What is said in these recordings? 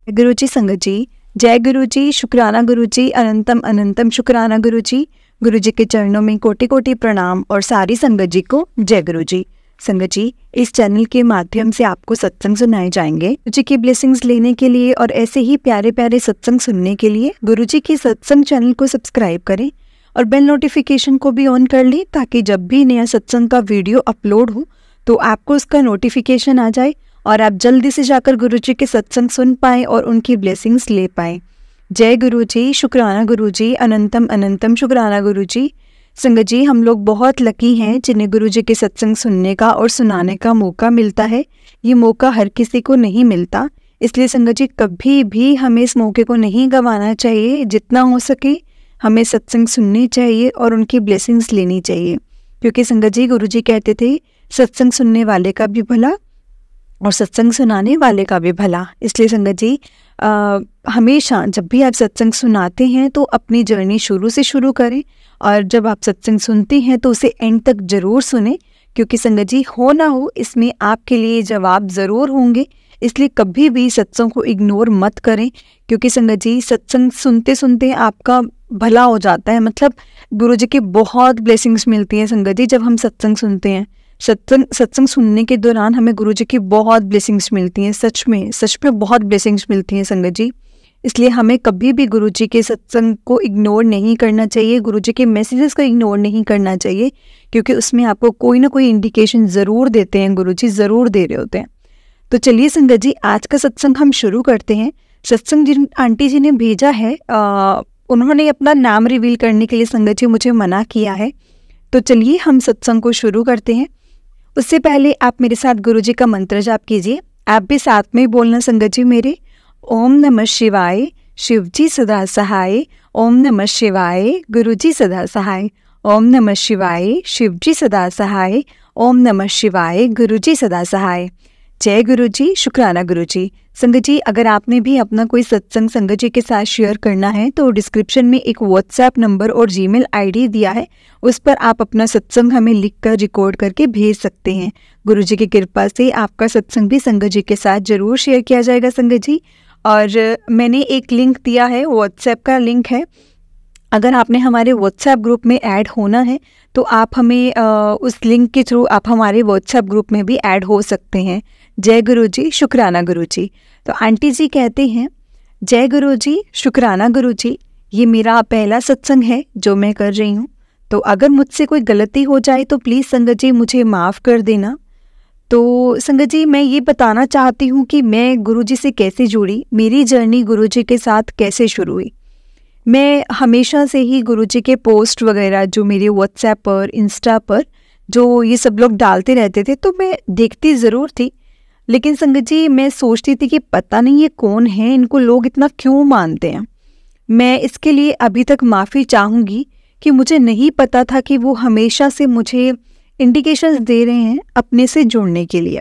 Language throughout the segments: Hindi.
गुरु जी, संगत जी, जय गुरु जी, शुक्राना गुरु जी, अनंतम अनंतम शुक्राना गुरु जी। गुरु जी के चरणों में कोटि कोटि प्रणाम और सारी संगत जी को जय गुरु जी। संगत जी, इस चैनल के माध्यम से आपको सत्संग सुनाए जाएंगे। गुरु जी की ब्लेसिंग्स लेने के लिए और ऐसे ही प्यारे प्यारे सत्संग सुनने के लिए गुरु जी के सत्संग चैनल को सब्सक्राइब करें और बेल नोटिफिकेशन को भी ऑन कर लें, ताकि जब भी नया सत्संग का वीडियो अपलोड हो तो आपको उसका नोटिफिकेशन आ जाए और आप जल्दी से जाकर गुरु जी के सत्संग सुन पाएँ और उनकी ब्लेसिंग्स ले पाएँ। जय गुरु जी, शुक्राना गुरु जी, अनंतम अनंतम शुक्राना गुरु जी। संगत जी, हम लोग बहुत लकी हैं जिन्हें गुरु जी के सत्संग सुनने का और सुनाने का मौका मिलता है। ये मौका हर किसी को नहीं मिलता, इसलिए संगत जी कभी भी हमें इस मौके को नहीं गंवाना चाहिए। जितना हो सके हमें सत्संग सुनने चाहिए और उनकी ब्लेसिंग्स लेनी चाहिए, क्योंकि संगत जी गुरु जी कहते थे सत्संग सुनने वाले का भी भला और सत्संग सुनाने वाले का भी भला। इसलिए संगत जी हमेशा जब भी आप सत्संग सुनाते हैं तो अपनी जर्नी शुरू से शुरू करें, और जब आप सत्संग सुनते हैं तो उसे एंड तक ज़रूर सुने, क्योंकि संगत जी हो ना हो इसमें आपके लिए जवाब ज़रूर होंगे। इसलिए कभी भी सत्संग को इग्नोर मत करें, क्योंकि संगत जी सत्संग सुनते सुनते आपका भला हो जाता है। मतलब गुरु जी की बहुत ब्लेसिंग्स मिलती हैं संगत जी जब हम सत्संग सुनते हैं। सत्संग सुनने के दौरान हमें गुरु जी की बहुत ब्लेसिंग्स मिलती हैं, सच में बहुत ब्लेसिंग्स मिलती हैं संगत जी। इसलिए हमें कभी भी गुरु जी के सत्संग को इग्नोर नहीं करना चाहिए, गुरु जी के मैसेजेस को इग्नोर नहीं करना चाहिए, क्योंकि उसमें आपको कोई ना कोई इंडिकेशन ज़रूर देते हैं, गुरु जी ज़रूर दे रहे होते हैं। तो चलिए संगत जी, आज का सत्संग हम शुरू करते हैं। सत्संग जिन आंटी जी ने भेजा है उन्होंने अपना नाम रिवील करने के लिए संगत जी मुझे मना किया है। तो चलिए हम सत्संग को शुरू करते हैं। उससे पहले आप मेरे साथ गुरु जी का मंत्र जाप कीजिए। आप भी साथ में बोलना संगत जी मेरे। ओम नमः शिवाय, शिव जी सदा सहाय। ओम नमः शिवाय, गुरु जी सदा सहाय। ओम नमः शिवाय, शिव जी सदा सहाय। ओम नमः शिवाय, गुरु जी सदा सहाय। जय गुरु जी, शुक्राना गुरु जी। संगत जी, अगर आपने भी अपना कोई सत्संग संगत जी के साथ शेयर करना है तो डिस्क्रिप्शन में एक व्हाट्सएप नंबर और जीमेल आईडी दिया है, उस पर आप अपना सत्संग हमें लिखकर रिकॉर्ड करके भेज सकते हैं। गुरु जी की कृपा से आपका सत्संग भी संगत जी के साथ जरूर शेयर किया जाएगा संगत जी। और मैंने एक लिंक दिया है, व्हाट्सएप का लिंक है। अगर आपने हमारे व्हाट्सएप ग्रुप में ऐड होना है तो आप हमें उस लिंक के थ्रू आप हमारे व्हाट्सएप ग्रुप में भी ऐड हो सकते हैं। जय गुरु जी, शुक्राना गुरु जी। तो आंटी जी कहते हैं, जय गुरु जी, शुक्राना गुरु जी। ये मेरा पहला सत्संग है जो मैं कर रही हूँ, तो अगर मुझसे कोई गलती हो जाए तो प्लीज़ संगत जी मुझे माफ़ कर देना। तो संगत जी, मैं ये बताना चाहती हूँ कि मैं गुरु जी से कैसे जुड़ी, मेरी जर्नी गुरु जी के साथ कैसे शुरू हुई। मैं हमेशा से ही गुरु जी के पोस्ट वगैरह जो मेरे व्हाट्सएप पर, इंस्टा पर जो ये सब लोग डालते रहते थे तो मैं देखती ज़रूर थी, लेकिन संगत जी मैं सोचती थी कि पता नहीं ये कौन है, इनको लोग इतना क्यों मानते हैं। मैं इसके लिए अभी तक माफ़ी चाहूँगी कि मुझे नहीं पता था कि वो हमेशा से मुझे इंडिकेशंस दे रहे हैं अपने से जुड़ने के लिए,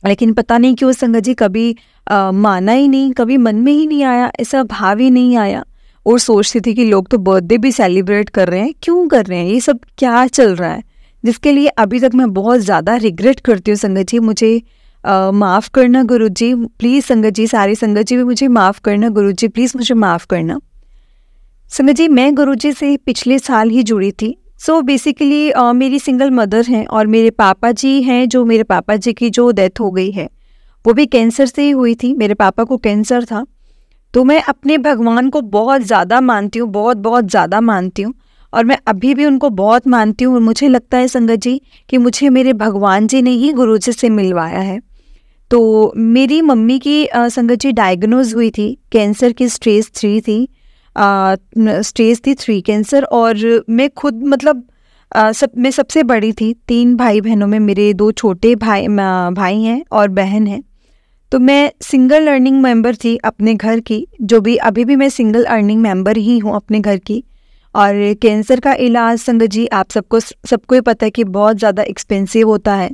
लेकिन पता नहीं क्यों संगत जी कभी माना ही नहीं, कभी मन में ही नहीं आया, ऐसा भाव ही नहीं आया। और सोचती थी कि लोग तो बर्थडे भी सेलिब्रेट कर रहे हैं, क्यों कर रहे हैं, ये सब क्या चल रहा है, जिसके लिए अभी तक मैं बहुत ज़्यादा रिग्रेट करती हूँ संगत जी। मुझे माफ़ करना गुरु जी, प्लीज़ संगत जी, सारी संगत जी भी मुझे माफ़ करना गुरु जी, प्लीज़ मुझे माफ़ करना। संगत जी, मैं गुरु जी से पिछले साल ही जुड़ी थी। सो बेसिकली मेरी सिंगल मदर हैं और मेरे पापा जी हैं, जो मेरे पापा जी की जो डेथ हो गई है वो भी कैंसर से ही हुई थी। मेरे पापा को कैंसर था। तो मैं अपने भगवान को बहुत ज़्यादा मानती हूँ, बहुत ज़्यादा मानती हूँ, और मैं अभी भी उनको बहुत मानती हूँ। और मुझे लगता है संगत जी कि मुझे मेरे भगवान जी ने ही गुरु जी से मिलवाया है। तो मेरी मम्मी की संगत जी डायग्नोज हुई थी, कैंसर की स्टेज 3 थी, स्टेज थी 3 कैंसर। और मैं खुद मतलब मैं सबसे बड़ी थी। 3 भाई बहनों में मेरे 2 छोटे भाई हैं और बहन है। तो मैं सिंगल अर्निंग मेंबर थी अपने घर की, जो भी अभी भी मैं सिंगल अर्निंग मेंबर ही हूँ अपने घर की। और कैंसर का इलाज संगत जी आप सबको ही पता है कि बहुत ज़्यादा एक्सपेंसिव होता है।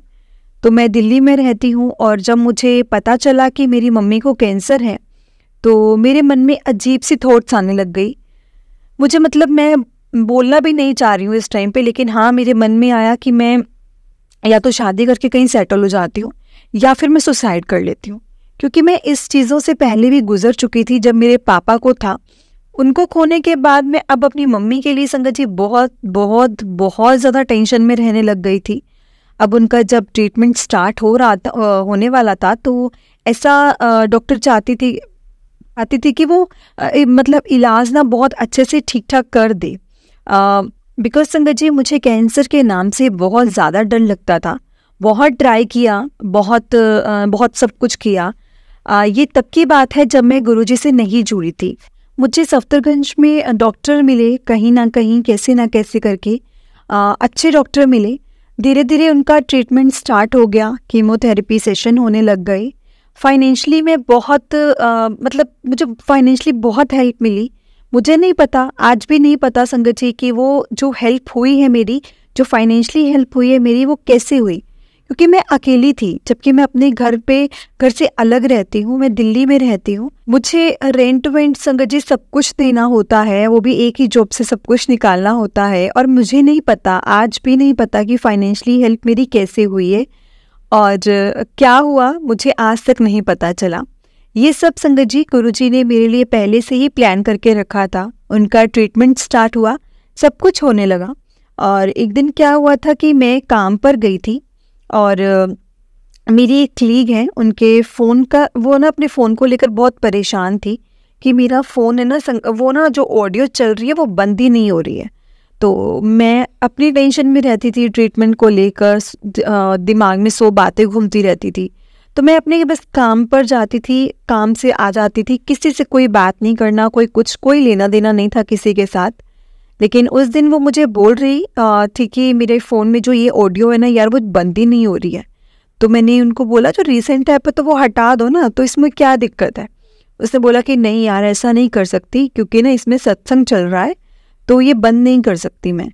तो मैं दिल्ली में रहती हूँ, और जब मुझे पता चला कि मेरी मम्मी को कैंसर है तो मेरे मन में अजीब सी थॉट्स आने लग गई। मुझे मतलब मैं बोलना भी नहीं चाह रही हूँ इस टाइम पे, लेकिन हाँ मेरे मन में आया कि मैं या तो शादी करके कहीं सेटल हो जाती हूँ या फिर मैं सुसाइड कर लेती हूँ, क्योंकि मैं इस चीज़ों से पहले भी गुजर चुकी थी। जब मेरे पापा को था, उनको खोने के बाद मैं अब अपनी मम्मी के लिए संगत जी बहुत बहुत बहुत ज़्यादा टेंशन में रहने लग गई थी। अब उनका जब ट्रीटमेंट स्टार्ट होने वाला था, तो ऐसा डॉक्टर चाहती थी कि वो मतलब इलाज ना बहुत अच्छे से ठीक ठाक कर दे। बिकॉज संगत जी मुझे कैंसर के नाम से बहुत ज़्यादा डर लगता था। बहुत ट्राई किया, बहुत सब कुछ किया। ये तब की बात है जब मैं गुरुजी से नहीं जुड़ी थी। मुझे सफ्दरगंज में डॉक्टर मिले, कहीं ना कहीं कैसे ना कैसे करके अच्छे डॉक्टर मिले। धीरे धीरे उनका ट्रीटमेंट स्टार्ट हो गया, कीमोथेरेपी सेशन होने लग गए। फाइनेंशियली मैं बहुत मतलब मुझे फाइनेंशियली बहुत हेल्प मिली। मुझे नहीं पता, आज भी नहीं पता संगत जी कि वो जो हेल्प हुई है मेरी, जो फाइनेंशियली हेल्प हुई है मेरी, वो कैसे हुई। क्योंकि मैं अकेली थी, जबकि मैं अपने घर से अलग रहती हूँ, मैं दिल्ली में रहती हूँ। मुझे रेंट वेंट संगत जी सब कुछ देना होता है, वो भी एक ही जॉब से सब कुछ निकालना होता है। और मुझे नहीं पता, आज भी नहीं पता कि फाइनेंशियली हेल्प मेरी कैसे हुई है और क्या हुआ, मुझे आज तक नहीं पता चला। ये सब संगत जी गुरुजी ने मेरे लिए पहले से ही प्लान करके रखा था। उनका ट्रीटमेंट स्टार्ट हुआ, सब कुछ होने लगा। और एक दिन क्या हुआ था कि मैं काम पर गई थी और मेरी एक कलीग है, उनके फ़ोन का, वो ना अपने फ़ोन को लेकर बहुत परेशान थी कि मेरा फ़ोन है ना वो ना जो ऑडियो चल रही है वो बंद ही नहीं हो रही है। तो मैं अपनी टेंशन में रहती थी, ट्रीटमेंट को लेकर दिमाग में 100 बातें घूमती रहती थी। तो मैं अपने बस काम पर जाती थी, काम से आ जाती थी, किसी से कोई बात नहीं करना, कोई लेना देना नहीं था किसी के साथ। लेकिन उस दिन वो मुझे बोल रही थी कि मेरे फ़ोन में जो ये ऑडियो है ना यार, वो बंद ही नहीं हो रही है। तो मैंने उनको बोला जो रीसेंट ऐप है तो वो हटा दो ना, तो इसमें क्या दिक्कत है। उसने बोला कि नहीं यार, ऐसा नहीं कर सकती, क्योंकि ना इसमें सत्संग चल रहा है, तो ये बंद नहीं कर सकती मैं।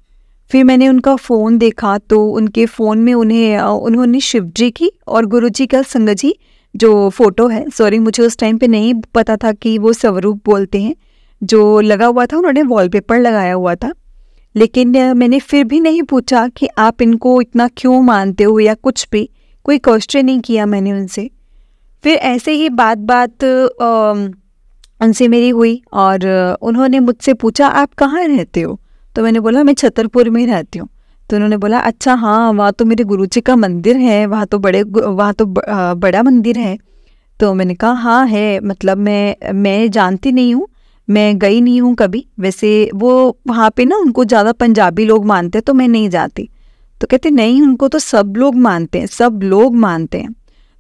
फिर मैंने उनका फ़ोन देखा, तो उनके फ़ोन में उन्होंने शिव जी की और गुरु जी का संगत जी जो फ़ोटो है, सॉरी मुझे उस टाइम पे नहीं पता था कि वो स्वरूप बोलते हैं, जो लगा हुआ था, उन्होंने वॉलपेपर लगाया हुआ था। लेकिन मैंने फिर भी नहीं पूछा कि आप इनको इतना क्यों मानते हो या कुछ भी, कोई क्वेश्चन नहीं किया मैंने उनसे। फिर ऐसे ही बात उनसे मेरी हुई और उन्होंने मुझसे पूछा आप कहाँ रहते हो। तो मैंने बोला मैं छतरपुर में रहती हूँ। तो उन्होंने बोला अच्छा हाँ, वहाँ तो मेरे गुरुजी का मंदिर है, वहाँ तो बड़ा मंदिर है। तो मैंने कहा हाँ है, मतलब मैं जानती नहीं हूँ, मैं गई नहीं हूँ कभी। वैसे वो वहाँ पे ना उनको ज़्यादा पंजाबी लोग मानते हैं, तो मैं नहीं जाती। तो कहते नहीं, उनको तो सब लोग मानते हैं, सब लोग मानते हैं।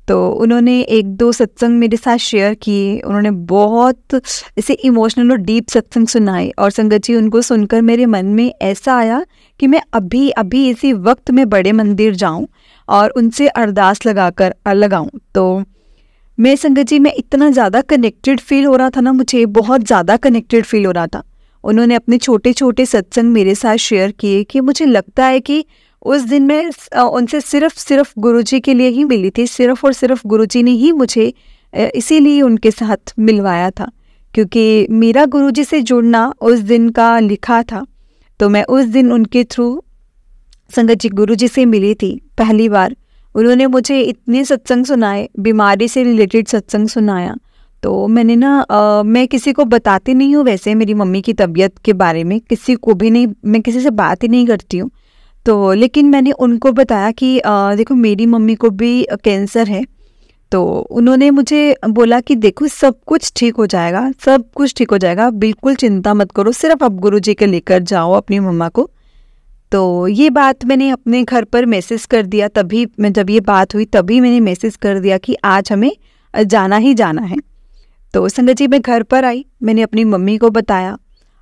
तो उन्होंने 1-2 सत्संग मेरे साथ शेयर किए। उन्होंने बहुत ऐसे इमोशनल और डीप सत्संग सुनाए और संगत जी उनको सुनकर मेरे मन में ऐसा आया कि मैं अभी अभी इसी वक्त में बड़े मंदिर जाऊं और उनसे अरदास लगाऊं। तो मैं संगत जी, मैं इतना ज़्यादा कनेक्टेड फील हो रहा था ना, मुझे बहुत ज़्यादा कनेक्टेड फील हो रहा था। उन्होंने अपने छोटे छोटे सत्संग मेरे साथ शेयर किए कि मुझे लगता है कि उस दिन मैं उनसे सिर्फ गुरुजी के लिए ही मिली थी, सिर्फ और सिर्फ गुरुजी ने ही मुझे इसीलिए उनके साथ मिलवाया था, क्योंकि मेरा गुरुजी से जुड़ना उस दिन का लिखा था। तो मैं उस दिन उनके थ्रू संगत जी गुरुजी से मिली थी पहली बार। उन्होंने मुझे इतने सत्संग सुनाए, बीमारी से रिलेटेड सत्संग सुनाया। तो मैंने ना मैं किसी को बताती नहीं हूँ वैसे मेरी मम्मी की तबीयत के बारे में, किसी को भी नहीं, मैं किसी से बात ही नहीं करती हूँ। तो लेकिन मैंने उनको बताया कि देखो मेरी मम्मी को भी कैंसर है। तो उन्होंने मुझे बोला कि देखो सब कुछ ठीक हो जाएगा, सब कुछ ठीक हो जाएगा, बिल्कुल चिंता मत करो, सिर्फ आप गुरुजी के लेकर जाओ अपनी मम्मा को। तो ये बात मैंने अपने घर पर मैसेज कर दिया। तभी मैं, जब ये बात हुई तभी मैंने मैसेज कर दिया कि आज हमें जाना ही जाना है। तो संगत जी मैं घर पर आई, मैंने अपनी मम्मी को बताया।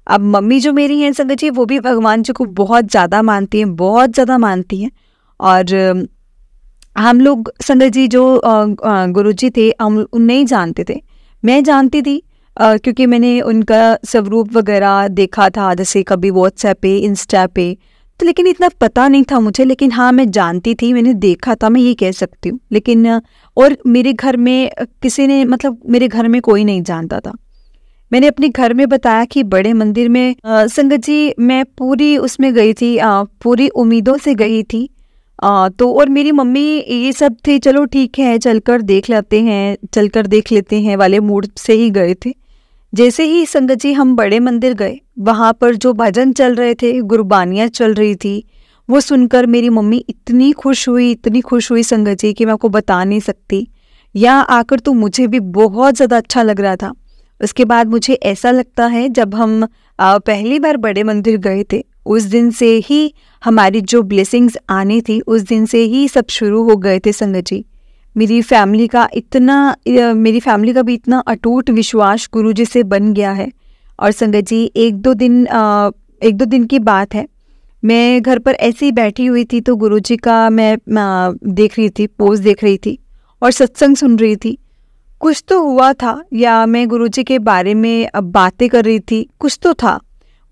अब मम्मी जो मेरी हैं संगत जी, वो भी भगवान जी को बहुत ज़्यादा मानती हैं, बहुत ज़्यादा मानती हैं। और हम लोग संगत जी जो गुरुजी थे हम नहीं जानते थे, मैं जानती थी क्योंकि मैंने उनका स्वरूप वगैरह देखा था, जैसे कभी व्हाट्सएप पे, इंस्टा पे। तो लेकिन इतना पता नहीं था मुझे, लेकिन हाँ मैं जानती थी, मैंने देखा था, मैं ये कह सकती हूँ। लेकिन और मेरे घर में किसी ने, मतलब मेरे घर में कोई नहीं जानता था। मैंने अपने घर में बताया कि बड़े मंदिर में संगत जी मैं पूरी उसमें गई थी, पूरी उम्मीदों से गई थी। तो और मेरी मम्मी ये सब थे, चलो ठीक है चलकर देख लेते हैं वाले मूड से ही गए थे। जैसे ही संगत जी हम बड़े मंदिर गए, वहाँ पर जो भजन चल रहे थे, गुरबानियाँ चल रही थी, वो सुनकर मेरी मम्मी इतनी खुश हुई संगत जी कि मैं आपको बता नहीं सकती। यहाँ आकर तो मुझे भी बहुत ज़्यादा अच्छा लग रहा था। उसके बाद मुझे ऐसा लगता है जब हम पहली बार बड़े मंदिर गए थे, उस दिन से ही हमारी जो ब्लेसिंग्स आनी थी, उस दिन से ही सब शुरू हो गए थे संगत जी। मेरी फैमिली का भी इतना अटूट विश्वास गुरुजी से बन गया है। और संगत जी एक दो दिन की बात है, मैं घर पर ऐसे ही बैठी हुई थी तो गुरुजी का मैं देख रही थी, पोस्ट देख रही थी और सत्संग सुन रही थी। कुछ तो हुआ था, या मैं गुरुजी के बारे में बातें कर रही थी, कुछ तो था।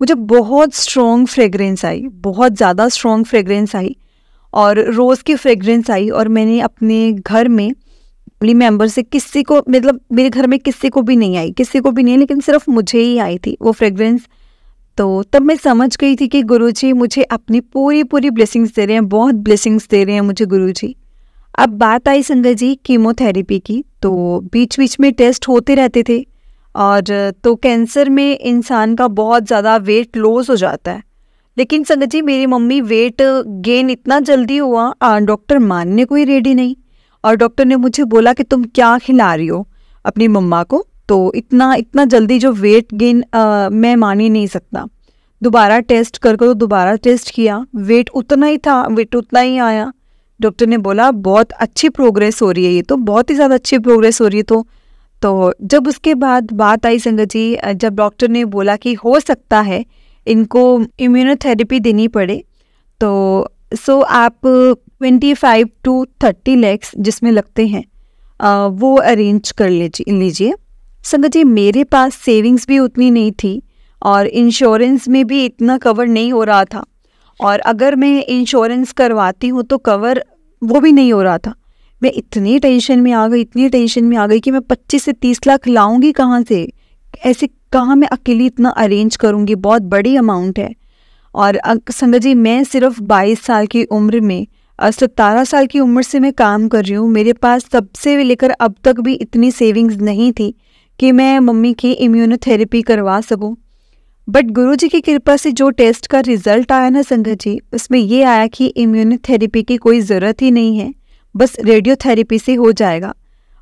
मुझे बहुत स्ट्रॉन्ग फ्रेग्रेंस आई, बहुत ज़्यादा स्ट्रॉन्ग फ्रेग्रेंस आई और रोज़ की फ्रेग्रेंस आई। और मैंने अपने घर में फैमिली मेम्बर से किसी को, मतलब मेरे घर में किसी को भी नहीं आई, लेकिन सिर्फ मुझे ही आई थी वो फ्रेग्रेंस। तो तब मैं समझ गई थी कि गुरुजी मुझे अपनी पूरी ब्लेसिंग्स दे रहे हैं, बहुत ब्लेसिंग्स दे रहे हैं मुझे गुरुजी। अब बात आई संगत जी कीमोथेरेपी की, तो बीच बीच में टेस्ट होते रहते थे। और तो कैंसर में इंसान का बहुत ज़्यादा वेट लॉस हो जाता है, लेकिन संगत जी मेरी मम्मी वेट गेन इतना जल्दी हुआ, डॉक्टर मानने को ही रेडी नहीं। और डॉक्टर ने मुझे बोला कि तुम क्या खिला रही हो अपनी मम्मा को, तो इतना जल्दी जो वेट गेन मैं मान ही नहीं सकता। दोबारा टेस्ट कर दोबारा टेस्ट किया, वेट उतना ही था, वेट उतना ही आया। डॉक्टर ने बोला बहुत अच्छी प्रोग्रेस हो रही है, ये तो बहुत ही ज़्यादा अच्छी प्रोग्रेस हो रही है। तो जब उसके बाद बात आई संगत जी, जब डॉक्टर ने बोला कि हो सकता है इनको इम्यूनोथेरेपी देनी पड़े, तो आप 25 to 30 lakhs जिसमें लगते हैं वो अरेंज कर लीजिए। संगत जी मेरे पास सेविंग्स भी उतनी नहीं थी और इंश्योरेंस में भी इतना कवर नहीं हो रहा था, और अगर मैं इंश्योरेंस करवाती हूँ तो कवर वो भी नहीं हो रहा था। मैं इतनी टेंशन में आ गई कि मैं 25 से 30 लाख लाऊंगी कहाँ से, ऐसे कहाँ मैं अकेली इतना अरेंज करूँगी, बहुत बड़ी अमाउंट है। और संगत जी मैं सिर्फ 22 साल की उम्र में 17 साल की उम्र से मैं काम कर रही हूँ। मेरे पास तब से लेकर अब तक भी इतनी सेविंग्स नहीं थी कि मैं मम्मी की इम्यूनोथेरेपी करवा सकूँ। बट गुरुजी की कृपा से जो टेस्ट का रिजल्ट आया ना संगत जी, उसमें ये आया कि इम्यूनोथेरेपी की कोई ज़रूरत ही नहीं है, बस रेडियोथेरेपी से हो जाएगा।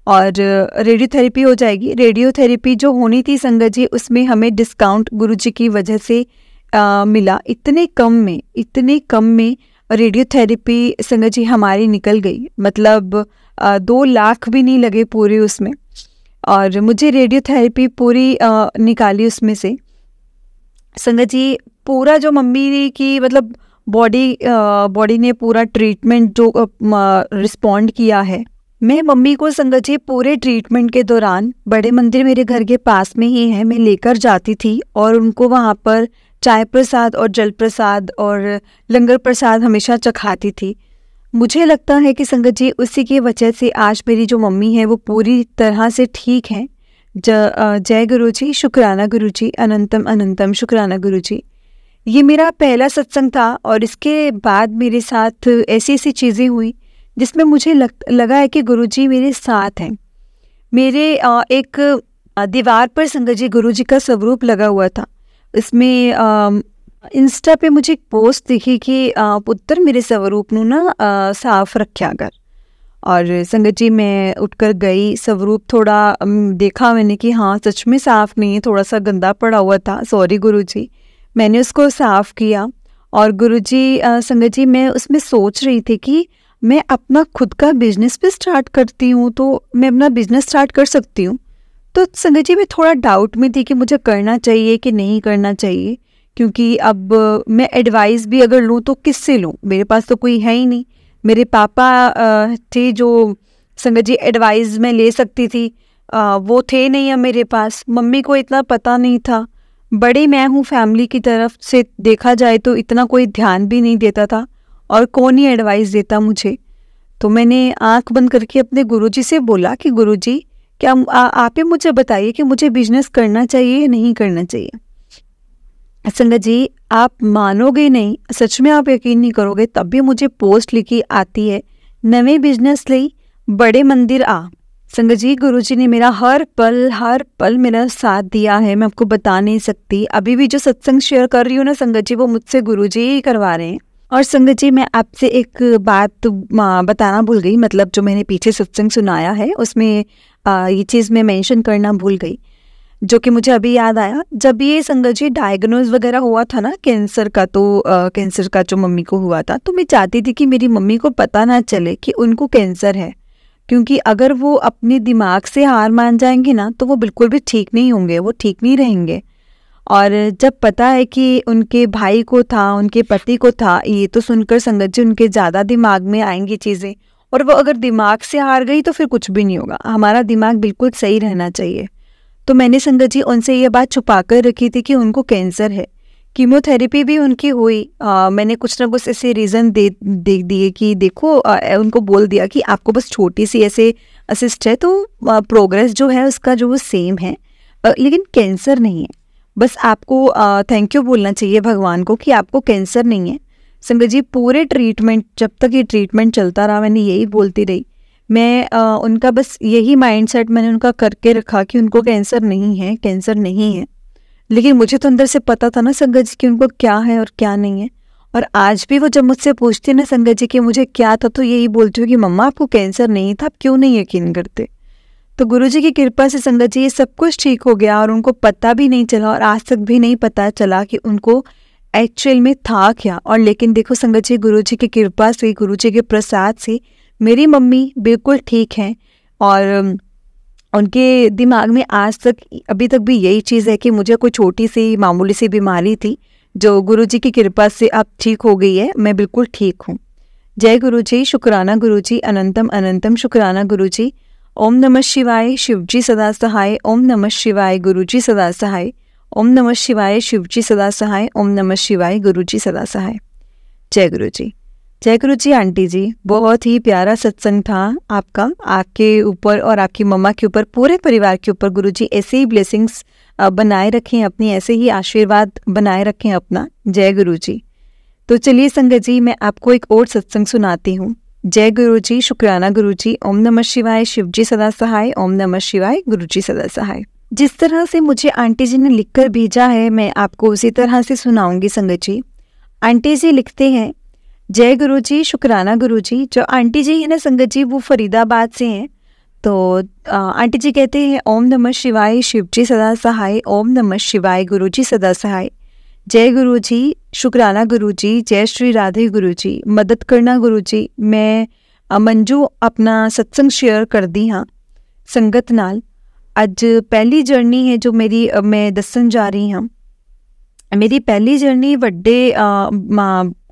और रेडियोथेरेपी हो जाएगी। रेडियोथेरेपी जो होनी थी संगत जी, उसमें हमें डिस्काउंट गुरुजी की वजह से मिला। इतने कम में रेडियोथेरेपी संगत जी हमारी निकल गई, मतलब 2 लाख भी नहीं लगे पूरे उसमें। और मुझे रेडियोथेरेपी पूरी निकाली उसमें से संगत जी। पूरा जो मम्मी की मतलब बॉडी ने पूरा ट्रीटमेंट जो रिस्पॉन्ड किया है, मैं मम्मी को संगत जी पूरे ट्रीटमेंट के दौरान, बड़े मंदिर मेरे घर के पास में ही है, मैं लेकर जाती थी और उनको वहाँ पर चाय प्रसाद और जल प्रसाद और लंगर प्रसाद हमेशा चखाती थी। मुझे लगता है कि संगत जी उसी की वजह से आज मेरी जो मम्मी है वो पूरी तरह से ठीक है। जय गुरु जी, शुक्राना गुरु जी, अनंतम अनंतम शुक्राना गुरु जी। ये मेरा पहला सत्संग था और इसके बाद मेरे साथ ऐसी चीज़ें हुई जिसमें मुझे लगा है कि गुरुजी मेरे साथ हैं। मेरे एक दीवार पर संगत जी गुरुजी का स्वरूप लगा हुआ था। इसमें इंस्टा पे मुझे एक पोस्ट दिखी कि पुत्र मेरे स्वरूप नू ना साफ रखा कर। और संगत जी मैं उठकर गई, स्वरूप थोड़ा देखा मैंने कि हाँ सच में साफ़ नहीं है, थोड़ा सा गंदा पड़ा हुआ था, सॉरी गुरुजी। मैंने उसको साफ़ किया और गुरुजी संगत जी मैं उसमें सोच रही थी कि मैं अपना खुद का बिजनेस भी स्टार्ट करती हूँ तो मैं अपना बिजनेस स्टार्ट कर सकती हूँ। तो संगत जी मैं थोड़ा डाउट में थी कि मुझे करना चाहिए कि नहीं करना चाहिए, क्योंकि अब मैं एडवाइस भी अगर लूँ तो किससे लूँ, मेरे पास तो कोई है ही नहीं। मेरे पापा थे जो संगत जी एडवाइस मैं ले सकती थी, वो थे नहीं है मेरे पास। मम्मी को इतना पता नहीं था, बड़ी मैं हूँ फैमिली की तरफ से देखा जाए तो इतना कोई ध्यान भी नहीं देता था और कौन ही एडवाइस देता मुझे। तो मैंने आंख बंद करके अपने गुरुजी से बोला कि गुरुजी क्या आप ही मुझे बताइए कि मुझे बिजनेस करना चाहिए या नहीं करना चाहिए। संगत जी, आप मानोगे नहीं, सच में आप यकीन नहीं करोगे, तब भी मुझे पोस्ट लिखी आती है, नवे बिजनेस ਲਈ बड़े मंदिर आ। संगत जी, गुरु जी ने मेरा हर पल मेरा साथ दिया है, मैं आपको बता नहीं सकती। अभी भी जो सत्संग शेयर कर रही हूँ ना संगत जी, वो मुझसे गुरु जी ही करवा रहे हैं। और संगत जी, मैं आपसे एक बात बताना भूल गई, मतलब जो मैंने पीछे सत्संग सुनाया है उसमें ये चीज़ मैं मेंशन करना भूल गई, जो कि मुझे अभी याद आया। जब ये संगत जी डायग्नोज वगैरह हुआ था ना कैंसर का, तो कैंसर का जो मम्मी को हुआ था, तो मैं चाहती थी कि मेरी मम्मी को पता ना चले कि उनको कैंसर है, क्योंकि अगर वो अपने दिमाग से हार मान जाएंगे ना तो वो बिल्कुल भी ठीक नहीं होंगे, वो ठीक नहीं रहेंगे। और जब पता है कि उनके भाई को था, उनके पति को था, ये तो सुनकर संगत जी उनके ज़्यादा दिमाग में आएंगी चीज़ें, और वो अगर दिमाग से हार गई तो फिर कुछ भी नहीं होगा। हमारा दिमाग बिल्कुल सही रहना चाहिए। तो मैंने संगत जी उनसे ये बात छुपा कर रखी थी कि उनको कैंसर है। कीमोथेरेपी भी उनकी हुई। मैंने कुछ ना कुछ ऐसे रीज़न दे दिए कि देखो, उनको बोल दिया कि आपको बस छोटी सी ऐसे असिस्ट है, तो प्रोग्रेस जो है उसका जो वो सेम है, लेकिन कैंसर नहीं है। बस आपको थैंक यू बोलना चाहिए भगवान को कि आपको कैंसर नहीं है। संगत जी, पूरे ट्रीटमेंट, जब तक ये ट्रीटमेंट चलता रहा, मैंने यही बोलती रही। मैं उनका बस यही माइंडसेट मैंने उनका करके रखा कि उनको कैंसर नहीं है, कैंसर नहीं है। लेकिन मुझे तो अंदर से पता था ना संगत जी कि उनको क्या है और क्या नहीं है। और आज भी वो जब मुझसे पूछती है ना संगत जी कि मुझे क्या था, तो यही बोलती हूँ कि मम्मा आपको कैंसर नहीं था, आप क्यों नहीं यकीन करते। तो गुरुजी की कृपा से संगत जी ये सब कुछ ठीक हो गया, और उनको पता भी नहीं चला, और आज तक भी नहीं पता चला कि उनको एक्चुअल में था क्या। और लेकिन देखो संगत जी, गुरुजी की कृपा से, गुरुजी के प्रसाद से मेरी मम्मी बिल्कुल ठीक हैं, और उनके दिमाग में आज तक अभी तक भी यही चीज़ है कि मुझे कोई छोटी सी मामूली सी बीमारी थी, जो गुरुजी की कृपा से अब ठीक हो गई है, मैं बिल्कुल ठीक हूँ। जय गुरुजी, शुक्राना गुरुजी, अनंतम अनंतम शुक्राना गुरुजी। ओम नमः शिवाय, शिवजी सदा सहाय। ओम नमः शिवाय, गुरुजी सदा सहाय। ओम नमः शिवाय, शिवजी सदा सहाय। ओम नमः शिवाय, गुरुजी सदा सहाय। जय गुरुजी। जय गुरुजी आंटी जी, बहुत ही प्यारा सत्संग था आपका, आपके ऊपर और आपकी मम्मा के ऊपर, पूरे परिवार के ऊपर गुरुजी ऐसे ही ब्लेसिंग्स बनाए रखें अपनी, ऐसे ही आशीर्वाद बनाए रखें अपना। जय गुरुजी। तो चलिए संगत जी, मैं आपको एक और सत्संग सुनाती हूँ। जय गुरुजी, शुक्राना गुरुजी। ओम नमः शिवाय, शिवजी सदा सहाय। ओम नमः शिवाय, गुरुजी सदा सहाय। जिस तरह से मुझे आंटी जी ने लिखकर भेजा है, मैं आपको उसी तरह से सुनाऊंगी संगत जी। आंटी जी लिखते हैं, जय गुरुजी, शुक्राना गुरुजी। जो आंटी जी है ना संगत जी, वो फरीदाबाद से हैं। तो आंटी जी कहते हैं, ओम नमः शिवाय, शिवजी सदा सहाय। ओम नमः शिवाय, गुरुजी सदा सहाय। जय गुरुजी, शुक्राना गुरुजी। जय श्री राधे गुरुजी, मदद करना गुरुजी। मैं मंजू अपना सत्संग शेयर कर दी हाँ संगत नाल। अज पहली जर्नी है जो मेरी, मैं दसन जा रही हाँ। मेरी पहली जर्नी वड्डे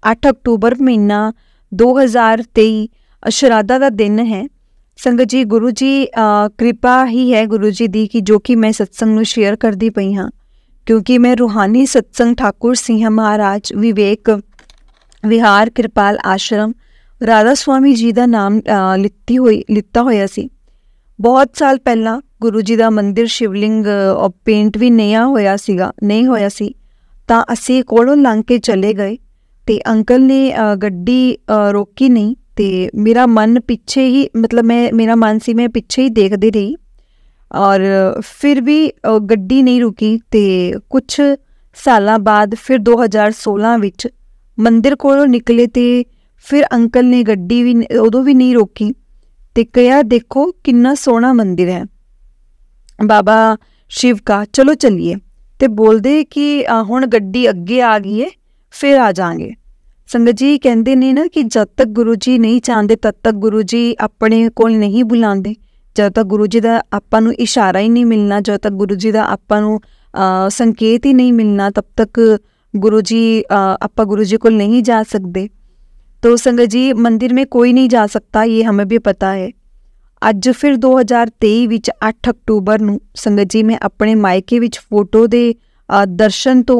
8 अक्टूबर महीना 2023 शराधा का दिन है संगत जी। गुरु जी कृपा ही है गुरु जी दी कि जो कि मैं सत्संग में शेयर कर दी पई हाँ, क्योंकि मैं रूहानी सत्संग ठाकुर सिंह महाराज विवेक विहार कृपाल आश्रम राधा स्वामी जी का नाम लिता होया सी। बहुत साल पहला गुरु जी का मंदिर शिवलिंग पेंट भी नहीं होया सी। ਤਾਂ ਅਸੀਂ ਕੋਲੋਂ ਲੰਘ ਕੇ ਚਲੇ ਗਏ ਤੇ ਅੰਕਲ ਨੇ ਗੱਡੀ ਰੋਕੀ ਨਹੀਂ, ਤੇ ਮੇਰਾ ਮਨ ਪਿੱਛੇ ਹੀ, मतलब मेरा मन सी मैं पिछे ही देखती रही, और फिर भी ਗੱਡੀ नहीं रुकी। ਤੇ कुछ सालों बाद फिर 2016 ਵਿੱਚ मंदिर ਕੋਲੋਂ निकले, ਤੇ फिर अंकल ने ਗੱਡੀ भी उदों भी नहीं रोकी, ਤੇ कहा देखो कितना सोहना मंदिर है बाबा शिव का, चलो चलिए। तो बोलते कि हुण गड्डी अगे आ गई है, फिर आ जाएंगे। संगत जी कहते ने ना कि जब तक गुरु जी नहीं चाहते तब तक गुरु जी अपने कोल नहीं बुलाते, जब तक गुरु जी का आपां नूं इशारा ही नहीं मिलना, जब तक गुरु जी का आपां नूं संकेत ही नहीं मिलना, तब तक गुरु जी आपां गुरु जी कोल नहीं जा सकते। तो संगत जी मंदिर में कोई नहीं जा सकता, ये हमें भी पता है। अज फिर 2023 विच 8 अक्टूबर नूं संगत जी मैं अपने मायके विच फोटो दे दर्शन तो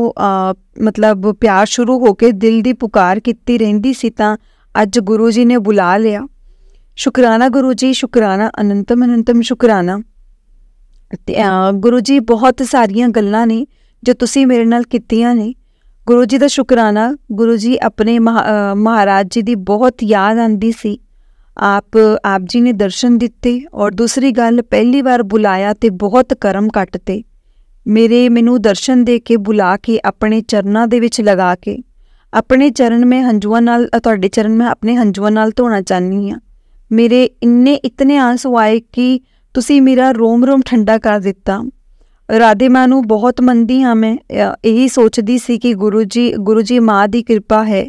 मतलब प्यार शुरू होके दिल दी पुकार कीती रहिंदी सी, तां अज गुरु जी ने बुला लिया। शुक्राना गुरु जी, शुक्राना, अनंतम अनंतम शुक्राना। गुरु जी बहुत सारियां गल्लां ने जो तुसीं मेरे नाल कीतियां ने, गुरु जी का शुकराना। गुरु जी अपने महाराज जी की बहुत याद आती सी। आप जी ने दर्शन दिते और दूसरी गल पहली बार बुलाया तो बहुत करम कटते। मैनू दर्शन दे के बुला के अपने चरणों दे विच लगा के अपने चरण में हंजुआं नाल तुहाडे चरण में अपने हंजुआं नाल धोना चाहनी हाँ। मेरे इतने आंसू आए कि तुसी मेरा रोम रोम ठंडा कर दिता। राधे माँ नूं बहुत मनदी हाँ मैं, यही सोचती सी कि गुरु जी माँ की कृपा है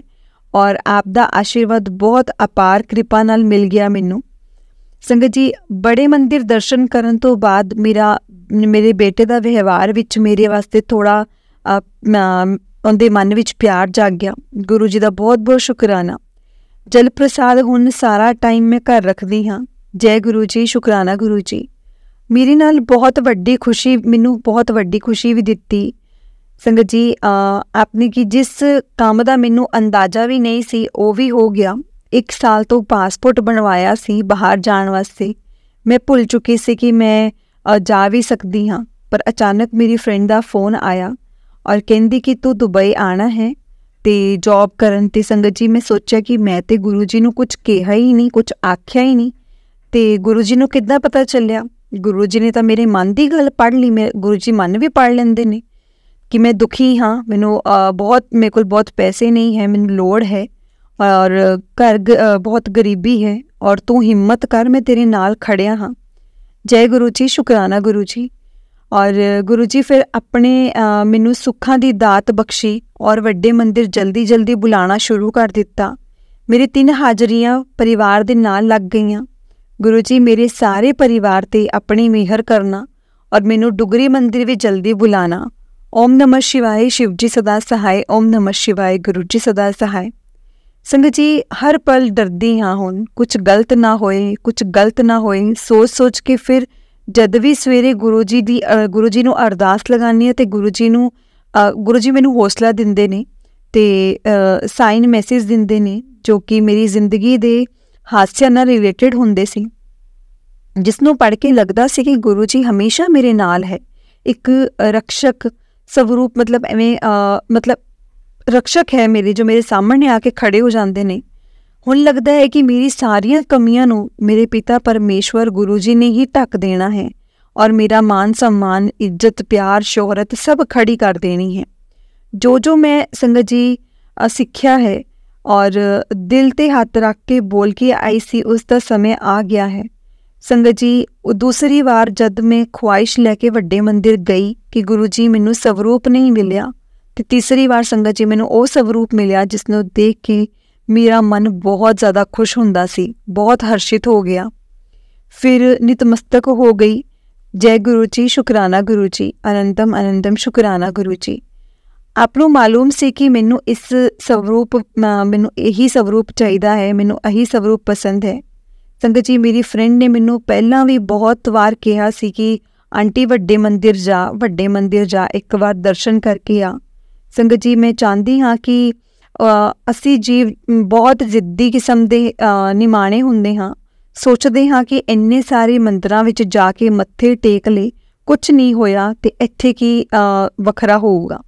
और आप दा आशीर्वाद बहुत अपार कृपा नाल मिल गया मैनू। संगत जी, बड़े मंदिर दर्शन करन तो बाद मेरे बेटे का व्यवहार विच मेरे वास्ते थोड़ा उनके मन विच प्यार जाग गया। गुरु जी का बहुत बहुत शुकराना। जल प्रसाद हुण सारा टाइम मैं घर रखदी हाँ। जय गुरु जी, शुकराना गुरु जी। मेरे नाल बहुत वड्डी खुशी, मैनू बहुत वड्डी खुशी भी दिती। संगत जी, आपने कि जिस काम का मैनू अंदाजा भी नहीं सी वो भी हो गया। 1 साल तो पासपोर्ट बनवाया सी बाहर जाने वास्ते। मैं भुल चुकी सी कि मैं जा भी सकती हाँ, पर अचानक मेरी फ्रेंड का फोन आया और कहती कि तू दुबई आना है तो जॉब करन। ते संगत जी, मैं सोचा कि मैं तो गुरु जी नूं कुछ कहा ही नहीं, कुछ आख्या ही नहीं, तो गुरु जी नूं किद्दां पता चलिया। गुरु जी ने तो मेरे मन की गल पढ़ ली। गुरु जी मन भी पढ़ लेंदे ने कि मैं दुखी हाँ, मेरे को बहुत पैसे नहीं है, मैनू लोड़ है और घर बहुत गरीबी है और तू हिम्मत कर, मैं तेरे नाल खड़िया हाँ। जय गुरु जी, शुकराना गुरु जी। और गुरु जी फिर अपने मैनू सुखां दी दात बख्शी और वड्डे मंदिर जल्दी जल्दी बुलाना शुरू कर दिता। मेरी 3 हाजरियाँ परिवार दे नाल लग गईयां। गुरु जी मेरे सारे परिवार ते अपनी मेहर करना और मैनू डुगरी मंदिर भी जल्दी बुलाना। ओम नमः शिवाय, शिव जी सदा सहाय। ओम नमः शिवाय, गुरु जी सदा सहाय। संगत जी, हर पल डरदी हाँ हुण कुछ गलत ना होए, कुछ गलत ना होए सोच सोच के फिर जद भी सवेरे गुरु जी नूं अरदास लगानी है तो गुरु जी मैनू हौसला दिंदे ने ते साइन मैसेज दिंदे ने जो कि मेरी जिंदगी दे हादसिਆਂ नाल रिलेटेड हुंदे सी, जिसनों पढ़ के लगता सी कि गुरु जी हमेशा मेरे नाल है। एक रक्षक स्वरूप मतलब रक्षक है मेरे, जो मेरे सामने आके खड़े हो जाते हैं। हुण लगता है कि मेरी सारियां कमियां नूं मेरे पिता परमेश्वर गुरु जी ने ही ढक देना है और मेरा मान सम्मान, इज्जत, प्यार, शोहरत सब खड़ी कर देनी है। जो मैं संगत जी सिक्ख्या है और दिल ते हाथ रख के बोल के आई सी, उसका समय आ गया है। संगत जी, दूसरी बार जब मैं ख्वाहिश लैके वड्डे मंदिर गई कि गुरु जी मैनू स्वरूप नहीं मिलिया, तो तीसरी बार संगत जी मैनू वो स्वरूप मिलिया जिसनों देख के मेरा मन बहुत ज़्यादा खुश हुंदा सी, बहुत हर्षित हो गया। फिर नितमस्तक हो गई। जय गुरु जी, शुकराना गुरु जी। अनंतम अनंतम शुकराना गुरु जी। आपनों मालूम सी कि मैनू इस स्वरूप मैनू यही स्वरूप चाहिदा है, मैनू यही स्वरूप पसंद है। संगत जी, मेरी फ्रेंड ने मैनू पहला भी बहुत वार कहा सी कि आंटी वड्डे मंदिर जा, एक बार दर्शन करके आ। संगत जी, मैं चाहती हाँ कि असी जीव बहुत जिद्दी किस्म के निमाणे हुंदे हाँ, सोचते हाँ कि इन्ने सारे मंदिरां विच जाके मत्थे टेक ले, कुछ नहीं होया तो इत्थे की वखरा होऊगा।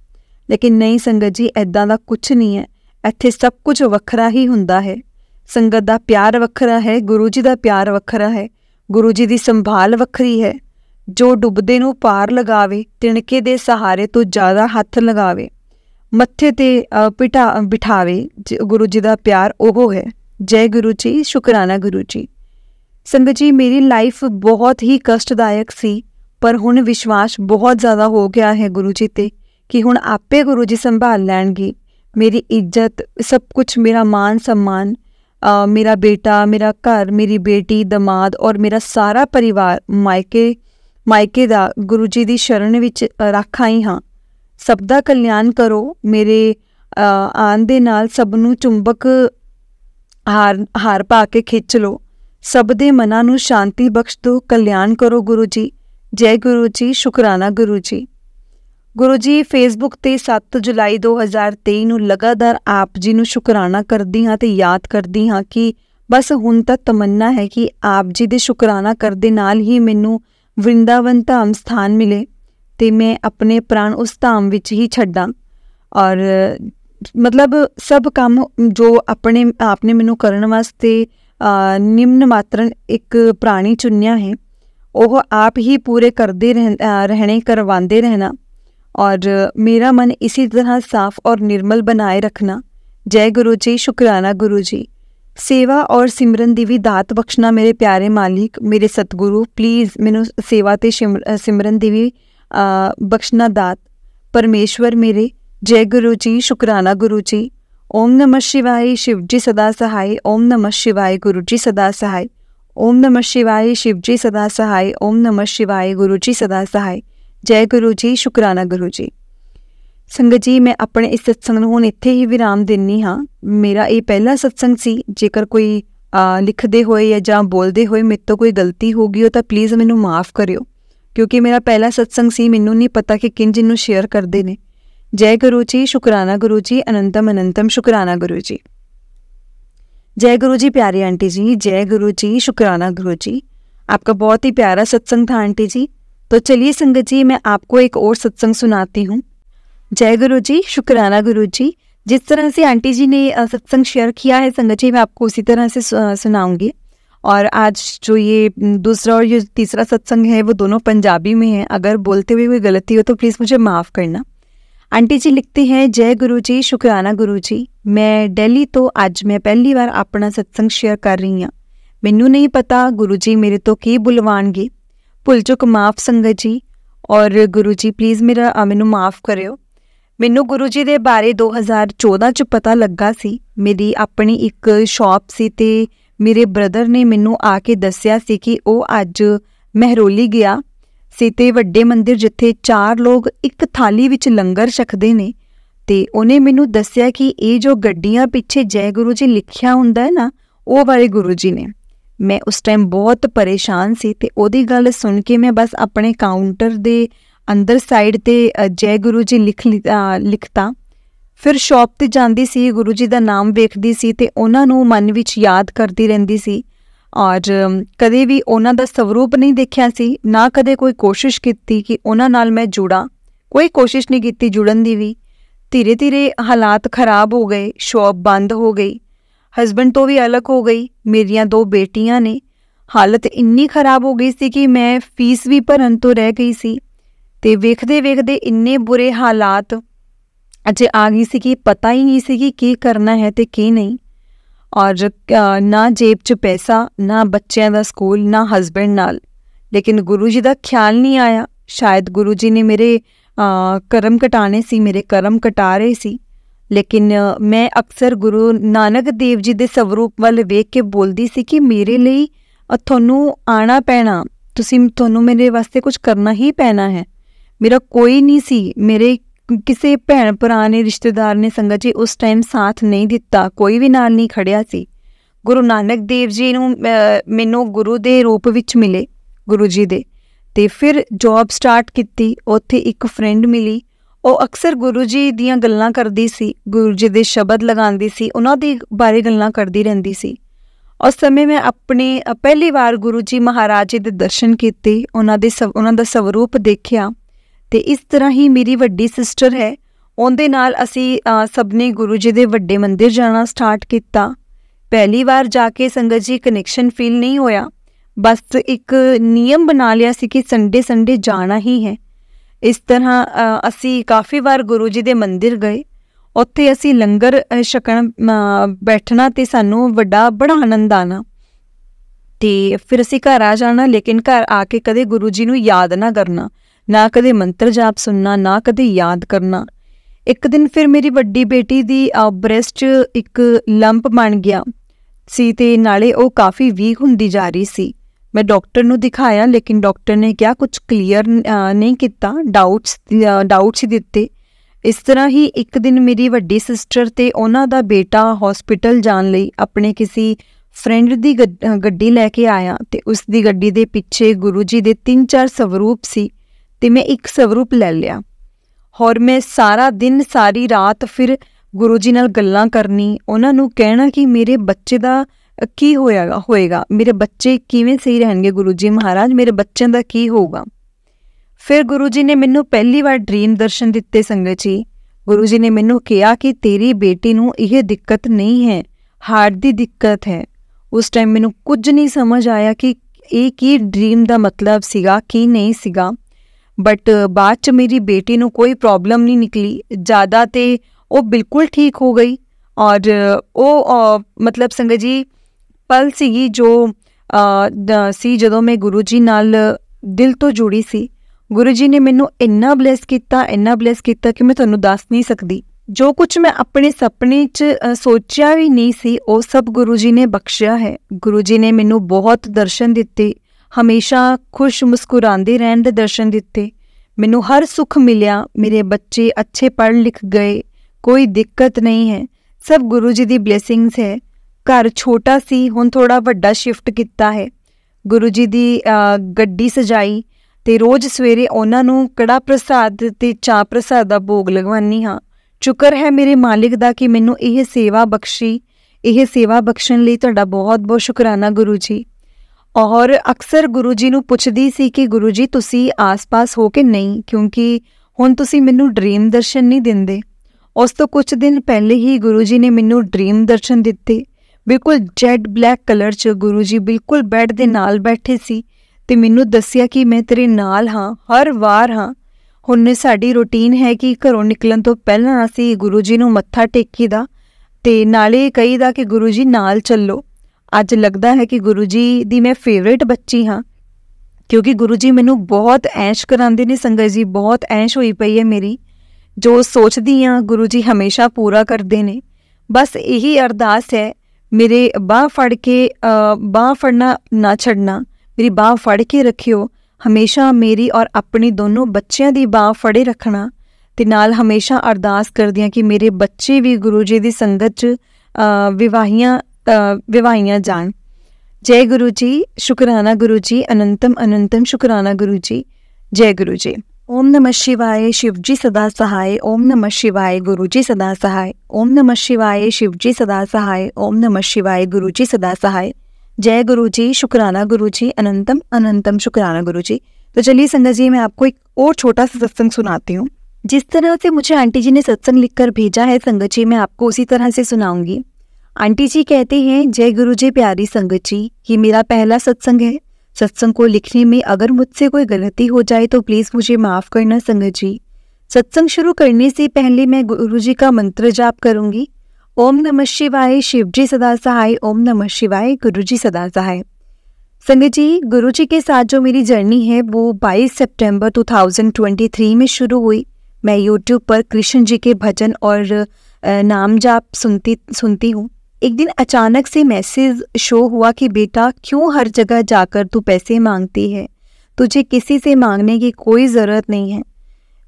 लेकिन नहीं संगत जी, ऐदां दा कुछ नहीं है। इत्थे सब कुछ वखरा ही हुंदा है। संगत दा प्यार वखरा है, गुरु जी दा प्यार वखरा है, गुरु जी दी संभाल वखरी है। जो डुबदे नूं पार लगावे, तिणके दे सहारे तो ज़्यादा हथ लगावे, मत्थे ते बिठावे, गुरु जी दा प्यार ओहो है। जय गुरु जी, शुकराना गुरु जी। संगत जी, मेरी लाइफ बहुत ही कष्टदायक सी, पर हुण विश्वास बहुत ज़्यादा हो गया है गुरु जी ते कि हुण आपे गुरु जी संभाल लैणगे। मेरी इज्जत, सब कुछ, मेरा मान सम्मान, मेरा बेटा, मेरा घर, मेरी बेटी, दमाद और मेरा सारा परिवार मायके दा गुरु जी दी शरण विच रख आई हाँ। सब दा कल्याण करो। मेरे आन दे नाल सब नूं चुंबक हार पा के खिंच लो। सब दे मनां नूं शांति बख्श दो। कल्याण करो गुरु जी। जय गुरु जी, शुकराना गुरु जी। गुरु जी, फेसबुक ते 7 जुलाई 2023 नूं लगातार आप जी नूं शुकराना करदी हाँ ते याद करदी हाँ कि बस हुण तां तमन्ना है कि आप जी दे शुकराना करदे नाल ही मैनू वृंदावन धाम स्थान मिले ते मैं अपने प्राण उस धाम विच ही छड्डां। ਔਰ ਮਤਲਬ ਸਭ ਕੰਮ ਜੋ ਆਪਣੇ ਆਪ ਨੇ ਮੈਨੂੰ ਕਰਨ ਵਾਸਤੇ ਨਿਮਨ ਮਾਤਰਨ ਇੱਕ ਪ੍ਰਾਣੀ ਚੁਣਿਆ ਹੈ, ਉਹ ਆਪ ਹੀ ਪੂਰੇ ਕਰਦੇ रहने करवाते रहना और मेरा मन इसी तरह साफ और निर्मल बनाए रखना। जय गुरु जी, शुक्राना गुरु जी। सेवा और सिमरन दी भी दात बख्शना मेरे प्यारे मालिक, मेरे सतगुरु। प्लीज़ मैनू सेवा ते सिमरन दी भी बख्शना दात परमेश्वर मेरे। जय गुरु जी, शुक्राना गुरु जी। ओम नमः शिवाय, शिव जी सदा सहाय। ओम नमः शिवाय, गुरु जी सदा सहाय। ओम नमः शिवाय, शिव जी सदा सहाय। ओम नमः शिवाय, गुरु जी सदा सहाय। जय गुरु जी, शुक्राना गुरु जी। संगत जी, मैं अपने इस सत्संग ਨੂੰ ਹੁਣ ਇੱਥੇ ਹੀ ਵਿਰਾਮ ਦਿੰਦੀ ਹਾਂ। ਮੇਰਾ ਇਹ ਪਹਿਲਾ ਸਤਸੰਗ ਸੀ। ਜੇਕਰ ਕੋਈ ਲਿਖਦੇ ਹੋਏ ਜਾਂ ਬੋਲਦੇ ਹੋਏ ਮੇਰੇ ਤੋਂ ਕੋਈ ਗਲਤੀ ਹੋ ਗਈ ਹੋ ਤਾਂ ਪਲੀਜ਼ ਮੈਨੂੰ ਮਾफ़ ਕਰਿਓ, ਕਿਉਂਕਿ ਮੇਰਾ ਪਹਿਲਾ ਸਤਸੰਗ ਸੀ। ਮੈਨੂੰ ਨਹੀਂ ਪਤਾ ਕਿ ਕਿੰਜ ਇਹਨੂੰ ਸ਼ੇਅਰ ਕਰਦੇ ਨੇ। जय गुरु जी, शुक्राना गुरु जी। अनंतम अनंतम शुक्राना गुरु जी। जय गुरु जी प्यारी आंटी जी। जय गुरु जी, शुक्राना गुरु जी। आपका बहुत ही प्यारा सत्संग था आंटी जी। तो चलिए संगत जी, मैं आपको एक और सत्संग सुनाती हूँ। जय गुरु जी, शुक्राना गुरु जी। जिस तरह से आंटी जी ने सत्संग शेयर किया है संगत जी, मैं आपको उसी तरह से सुनाऊंगी। और आज जो ये दूसरा और ये तीसरा सत्संग है वो दोनों पंजाबी में है। अगर बोलते हुए कोई गलती हो तो प्लीज़ मुझे माफ़ करना। आंटी जी लिखती हैं, जय गुरु जी, शुक्राना गुरु जी। मैं दिल्ली तो अज मैं पहली बार अपना सत्संग शेयर कर रही हाँ। मैनू नहीं पता गुरु जी मेरे तो की बुलवाणगे। भुल चुक माफ़ संगत जी। और गुरु जी प्लीज़ मैनू माफ़ करियो। मैनू गुरु जी दे बारे 2014 च पता लगा सी। मेरी अपनी एक शॉप सी ते मेरे ब्रदर ने मैनू आके दस्या सी कि वो अज महरोली गया सी ते वड्डे मंदिर जिथे 4 लोग एक थाली विच लंगर छकदे ने, ते उन्हें मैनू दस्या कि ये जो गड्डियां पिछे जय गुरु जी लिखिया हुंदा है ना, वो वाले गुरु जी ने। मैं उस टाइम बहुत परेशान सी ते ओदी गल सुन के मैं बस अपने काउंटर दे अंदर साइड ते जय गुरु जी लिखता। फिर शॉप ते जांदी सी, गुरु जी दा नाम वेखदी सी ते उन्हां नूं मन विच याद करदी रहिंदी सी। और कदे भी उन्हां दा स्वरूप नहीं देखिया सी, ना कदे कोई कोशिश की कि उन्हां नाल मैं जुड़ा। कोई कोशिश नहीं की जुड़न दी भी। धीरे धीरे हालात खराब हो गए, शॉप बंद हो गई, हस्बैंड तो भी अलग हो गई, मेरियां 2 बेटियां ने। हालत इन्नी खराब हो गई सी कि मैं फीस भी भरन तो रह गई सी। ते वेखदे वेखदे इन्ने बुरे हालात अजे आ गई सी कि पता ही नहीं सी कि की करना है ते की नहीं। और ना जेब च पैसा, ना बच्चों का स्कूल, ना हस्बैंड नाल। लेकिन गुरु जी का ख्याल नहीं आया। शायद गुरु जी ने मेरे कर्म कटाने सी, मेरे कर्म कटा रहे सी। लेकिन मैं अक्सर गुरु नानक देव जी के स्वरूप वाल वेख के बोलती सी कि मेरे लिए थोनू आना पैना, थोनू मेरे वास्ते कुछ करना ही पैना है। मेरा कोई नहीं सी, मेरे किसी भैन भरा ने, रिश्तेदार ने संगत जी उस टाइम साथ नहीं दिता, कोई भी नाल नहीं खड़िया सी। गुरु नानक देव जी नूं मैनू गुरु दे रूप विच मिले, गुरु जी दे। ते फिर जॉब स्टार्ट की, उत्थे एक फ्रेंड मिली। वो अक्सर गुरु जी दियां गल्लां करदी सी, गुरु जी दे शब्द लगांदी सी, उन्हां दे बारे गल्लां करदी रहिंदी सी। उस समय मैं अपने पहली बार गुरु जी महाराज जी दे दर्शन कीते, उन्हां दा स्वरूप देखिया। ते इस तरह ही मेरी वड्डी सिस्टर है, उहदे नाल असी सबने गुरु जी दे वड्डे मंदिर जाना स्टार्ट किया। पहली बार जाके संगत जी कनैक्शन फील नहीं होया, बस एक नियम बना लिया सी कि संडे संडे जाना ही है। इस तरह असी काफ़ी बार गुरु जी दे मंदिर गए, उत्थे असी लंगर छकण बैठना ते सानू बड़ा आनंद आना। ते फिर असी घर आ जाना, लेकिन घर आके कदे गुरु जी नू याद ना करना, ना कदे मंत्र जाप सुनना, ना कदे याद करना। एक दिन फिर मेरी वड्डी बेटी दी ब्रेस्ट एक लंप बन गया सी ते नाले वो काफ़ी वीक हुंदी जा रही सी। मैं डॉक्टर नू दिखाया, लेकिन डॉक्टर ने क्या कुछ क्लीयर नहीं किया, डाउट्स ही दिते। इस तरह ही एक दिन मेरी वड्डी सिस्टर ते उन्हां दा बेटा हॉस्पिटल जान लई अपने किसी फ्रेंड दी गड्डी लैके आया, ते उस दी गड्डी दे पिछे गुरु जी दे 3-4 स्वरूप सी, ते मैं एक स्वरूप ले लिया। और मैं सारा दिन सारी रात फिर गुरु जी नाल गल्लां करनी, उन्हां नू कहना कि मेरे बच्चे दा की होएगा, मेरे बच्चे किवें सही रहणगे, गुरु जी महाराज मेरे बच्चों दा की होगा। फिर गुरु जी ने मैनू पहली बार ड्रीम दर्शन दिते संगत जी। गुरु जी ने मैनू कहा कि तेरी बेटी नू यह दिक्कत नहीं है, हार्ट दी दिक्कत है। उस टाइम मैनू कुछ नहीं समझ आया कि ये की ड्रीम का मतलब सीगा की नहीं सीगा। बट बाद च मेरी बेटी नू कोई प्रॉब्लम नहीं निकली, ज़्यादा तो वो बिल्कुल ठीक हो गई। और वो मतलब संगत जी पल सीगी जो सी जदों मैं गुरु जी नाल दिल तो जुड़ी सी। गुरु जी ने मैनू इन्ना ब्लैस किया कि मैं तुहानू दस नहीं सकती। जो कुछ मैं अपने सपने च सोचा भी नहीं सी, वो सब गुरु जी ने बख्शिया है। गुरु जी ने मैनू बहुत दर्शन दिते, हमेशा खुश मुस्कुराते रहने दे दर्शन दिते। मैनू हर सुख मिलिया, मेरे बच्चे अच्छे पढ़ लिख गए, कोई दिक्कत नहीं है, सब गुरु जी दी ब्लेसिंग्स है। घर छोटा सी हुण थोड़ा वड्डा शिफ्ट किया है। गुरु जी दी गड्डी सजाई ते रोज़ सवेरे उन्हां नूं कड़ा प्रसाद ते चाह प्रसाद दा भोग लगवानी हाँ। शुक्र है मेरे मालिक दा कि मैनू यह सेवा बख्शी। यह सेवा बख्शण लई तुहाडा बहुत बहुत शुकराना गुरु जी। और अक्सर गुरु जी नूं पुछदी सी कि गुरु जी तुसी आस पास हो कि नहीं, क्योंकि हुण तुसी मैनू ड्रीम दर्शन नहीं दिंदे। उस तो कुछ दिन पहले ही गुरु जी ने मैनू ड्रीम दर्शन दिते। बिल्कुल जैड ब्लैक कलर च गुरु जी बिल्कुल बैड दे नाल बैठे सी ते मैनू दस्सिया कि मैं तेरे नाल हाँ, हर वार हाँ। हुण साडी रूटीन है कि घरों निकलन तो पहलां असीं गुरु जी नूं मत्था टेकीदा ते नाले कहीदा कि गुरु जी नाल चलो। अज लगदा है कि गुरु जी दी मैं फेवरेट बच्ची हाँ, क्योंकि गुरु जी मैनू बहुत ऐश करांदे ने संगत जी, बहुत ऐश होई पई है मेरी। जो सोचदी हाँ गुरु जी हमेशा पूरा करते ने। बस यही अरदास है, मेरे बाह फड़ के बाह फड़ना ना छड़ना, मेरी बाह फड़ के रखियो हमेशा, मेरी और अपनी दोनों बच्चों की बाह फड़े रखना। ते नाल हमेशा अरदास करदियां कि मेरे बच्चे भी गुरु जी की संगत च विवाहियां जान। जय गुरु जी, शुकराना गुरु जी, अनंतम अनंतम शुकराना गुरु जी। जय गुरु जी। ओम नमः शिवाय, शिव जी सदा सहाय। ओम नमः शिवाय, गुरु जी सदा सहाय। ओम नमः शिवाय, शिव जी सदा सहाय। ओम नमः शिवाय, गुरु जी सदा सहाय। जय गुरु जी, शुकराना गुरु जी, अनंतम अनंतम शुकराना गुरु जी। तो चलिए संगत जी, मैं आपको एक और छोटा सा सत्संग सुनाती हूँ। जिस तरह से मुझे आंटी जी ने सत्संग लिखकर भेजा है संगत जी, मैं आपको उसी तरह से सुनाऊंगी। आंटी जी कहते हैं, जय गुरु जी प्यारी संगत जी, ये मेरा पहला सत्संग है। सत्संग को लिखने में अगर मुझसे कोई गलती हो जाए तो प्लीज़ मुझे माफ़ करना संगत जी। सत्संग शुरू करने से पहले मैं गुरु जी का मंत्र जाप करूंगी। ओम नमः शिवाय, शिव जी सदा सहाय। ओम नमः शिवाय, गुरु जी सदा सहाय। संगत जी, गुरु जी के साथ जो मेरी जर्नी है वो 22 सितंबर 2023 में शुरू हुई। मैं यूट्यूब पर कृष्ण जी के भजन और नाम जाप सुनती हूँ। एक दिन अचानक से मैसेज शो हुआ कि बेटा क्यों हर जगह जाकर तू पैसे मांगती है, तुझे किसी से मांगने की कोई ज़रूरत नहीं है।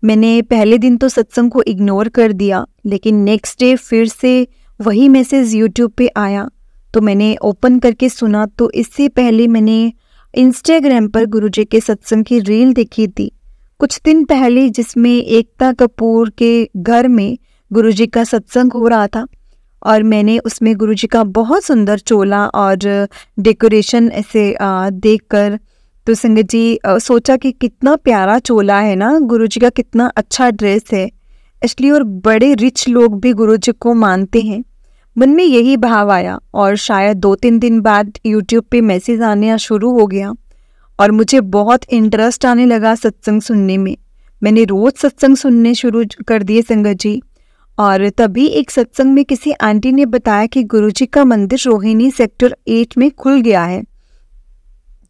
मैंने पहले दिन तो सत्संग को इग्नोर कर दिया, लेकिन नेक्स्ट डे फिर से वही मैसेज यूट्यूब पे आया तो मैंने ओपन करके सुना। तो इससे पहले मैंने इंस्टाग्राम पर गुरुजी के सत्संग की रील देखी थी कुछ दिन पहले, जिसमें एकता कपूर के घर में गुरुजी का सत्संग हो रहा था और मैंने उसमें गुरुजी का बहुत सुंदर चोला और डेकोरेशन ऐसे देखकर तो संगत जी सोचा कि कितना प्यारा चोला है ना, गुरुजी का कितना अच्छा ड्रेस है इसलिए, और बड़े रिच लोग भी गुरुजी को मानते हैं। मन में यही भाव आया और शायद 2-3 दिन बाद यूट्यूब पे मैसेज आने शुरू हो गया और मुझे बहुत इंटरेस्ट आने लगा सत्संग सुनने में। मैंने रोज़ सत्संग सुनने शुरू कर दिए संगत जी। और तभी एक सत्संग में किसी आंटी ने बताया कि गुरुजी का मंदिर रोहिणी सेक्टर 8 में खुल गया है,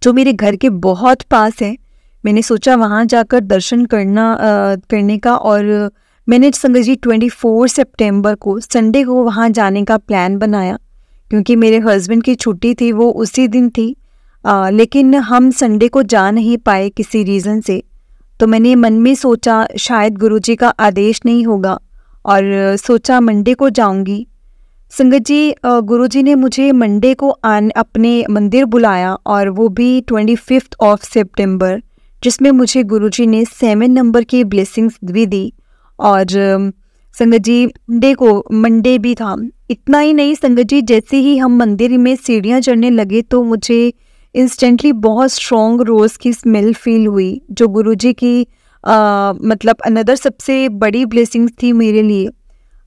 जो मेरे घर के बहुत पास है। मैंने सोचा वहाँ जाकर दर्शन करने का, और मैंने संगत जी 24 सितंबर को संडे को वहाँ जाने का प्लान बनाया, क्योंकि मेरे हस्बैंड की छुट्टी थी वो उसी दिन थी। लेकिन हम संडे को जा नहीं पाए किसी रीज़न से। तो मैंने मन में सोचा शायद गुरुजी का आदेश नहीं होगा और सोचा मंडे को जाऊंगी। संगत जी, गुरुजी ने मुझे मंडे को अपने मंदिर बुलाया और वो भी 25 सितंबर, जिसमें मुझे गुरुजी ने 7 नंबर की ब्लेसिंग्स भी दी। और संगत जी मंडे भी था। इतना ही नहीं संगत जी, जैसे ही हम मंदिर में सीढ़ियाँ चढ़ने लगे तो मुझे इंस्टेंटली बहुत स्ट्रॉन्ग रोज़ की स्मेल फील हुई, जो गुरुजी की मतलब अनदर सबसे बड़ी ब्लेसिंग्स थी मेरे लिए।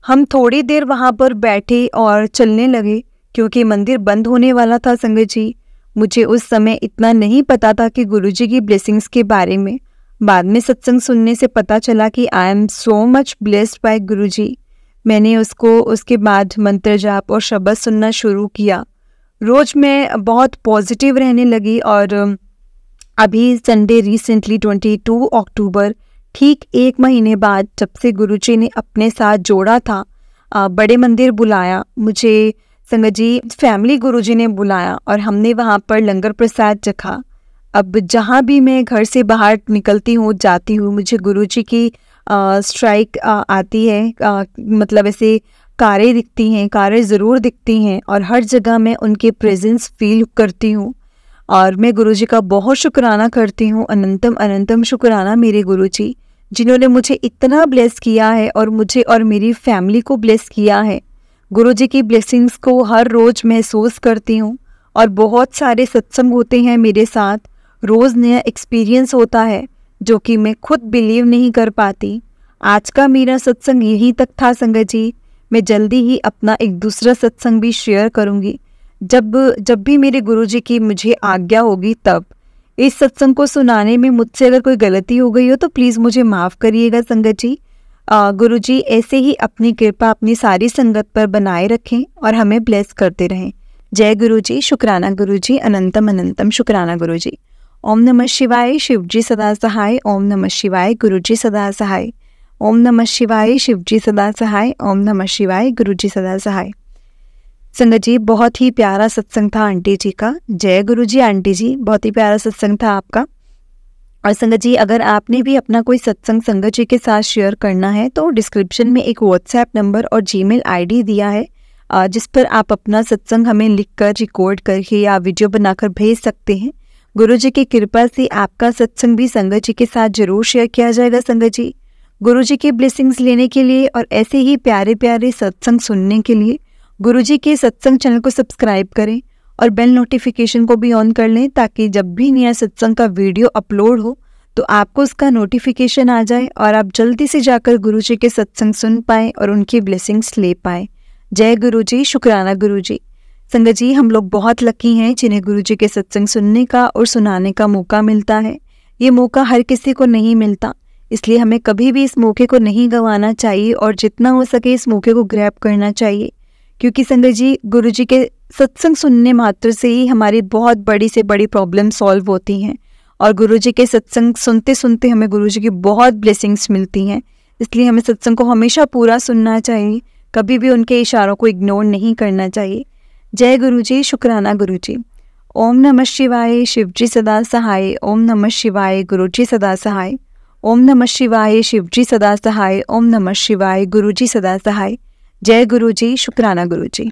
हम थोड़ी देर वहाँ पर बैठे और चलने लगे क्योंकि मंदिर बंद होने वाला था संगत जी। मुझे उस समय इतना नहीं पता था कि गुरुजी की ब्लेसिंग्स के बारे में। बाद में सत्संग सुनने से पता चला कि I am so much blessed by Guruji. मैंने उसके बाद मंत्र जाप और शब्द सुनना शुरू किया। रोज़ मैं बहुत पॉजिटिव रहने लगी और अभी संडे रिसेंटली 22 अक्टूबर ठीक 1 महीने बाद जब से गुरुजी ने अपने साथ जोड़ा था, बड़े मंदिर बुलाया मुझे संगत जी, फैमिली गुरुजी ने बुलाया और हमने वहाँ पर लंगर प्रसाद चखा। अब जहाँ भी मैं घर से बाहर निकलती हूँ जाती हूँ, मुझे गुरुजी की स्ट्राइक आती है, मतलब ऐसे कारें दिखती हैं, कारें ज़रूर दिखती हैं और हर जगह मैं उनके प्रेजेंस फील करती हूँ और मैं गुरुजी का बहुत शुक्राना करती हूँ। अनंतम अनंतम शुक्राना मेरे गुरुजी, जिन्होंने मुझे इतना ब्लेस किया है और मुझे और मेरी फैमिली को ब्लेस किया है। गुरुजी की ब्लेसिंग्स को हर रोज़ महसूस करती हूँ और बहुत सारे सत्संग होते हैं मेरे साथ, रोज़ नया एक्सपीरियंस होता है जो कि मैं खुद बिलीव नहीं कर पाती। आज का मेरा सत्संग यहीं तक था संगत जी। मैं जल्दी ही अपना एक दूसरा सत्संग भी शेयर करूँगी जब भी मेरे गुरुजी की मुझे आज्ञा होगी तब। इस सत्संग को सुनाने में मुझसे अगर कोई गलती हो गई हो तो प्लीज़ मुझे माफ़ करिएगा संगत जी। गुरुजी ऐसे ही अपनी कृपा अपनी सारी संगत पर बनाए रखें और हमें ब्लेस करते रहें। जय गुरुजी, शुक्राना गुरुजी, अनंतम अनंतम शुक्राना गुरुजी। ओम नमः शिवाय, शिवजी सदा सहाय। ओम नमः शिवाय, गुरुजी सदा सहाय। ओम नमः शिवाय, शिवजी सदा सहाय। ओम नमः शिवाय, गुरुजी सदा सहाय। संगत जी, बहुत ही प्यारा सत्संग था आंटी जी का। जय गुरुजी आंटी जी, बहुत ही प्यारा सत्संग था आपका। और संगत जी, अगर आपने भी अपना कोई सत्संग संगत जी के साथ शेयर करना है तो डिस्क्रिप्शन में एक व्हाट्सएप नंबर और जीमेल आईडी दिया है, जिस पर आप अपना सत्संग हमें लिखकर रिकॉर्ड करके या वीडियो बनाकर भेज सकते हैं। गुरुजी की कृपा से आपका सत्संग भी संगत जी के साथ जरूर शेयर किया जाएगा। संगत जी, गुरुजी की ब्लेसिंग्स लेने के लिए और ऐसे ही प्यारे प्यारे सत्संग सुनने के लिए गुरुजी के सत्संग चैनल को सब्सक्राइब करें और बेल नोटिफिकेशन को भी ऑन कर लें ताकि जब भी नया सत्संग का वीडियो अपलोड हो तो आपको उसका नोटिफिकेशन आ जाए और आप जल्दी से जाकर गुरुजी के सत्संग सुन पाएँ और उनकी ब्लेसिंग्स ले पाएँ। जय गुरुजी, शुक्राना गुरुजी। संगत जी, हम लोग बहुत लकी हैं जिन्हें गुरुजी के सत्संग सुनने का और सुनाने का मौका मिलता है। ये मौका हर किसी को नहीं मिलता, इसलिए हमें कभी भी इस मौके को नहीं गंवाना चाहिए और जितना हो सके इस मौके को ग्रैब करना चाहिए। क्योंकि संगत जी, गुरुजी के सत्संग सुनने मात्र से ही हमारी बहुत बड़ी से बड़ी प्रॉब्लम सॉल्व होती हैं और गुरुजी के सत्संग सुनते सुनते हमें गुरुजी की बहुत ब्लेसिंग्स मिलती हैं। इसलिए हमें सत्संग को हमेशा पूरा सुनना चाहिए, कभी भी उनके इशारों को इग्नोर नहीं करना चाहिए। जय गुरुजी, शुक्राना गुरुजी। ओम नमः शिवाय, शिवजी सदा सहाय। ओम नमः शिवाय, गुरुजी सदा सहाय। ओम नमः शिवाय, शिवजी सदा सहाय। ओम नमः शिवाय, गुरुजी सदा सहाय। जय गुरुजी, शुक्राना गुरुजी।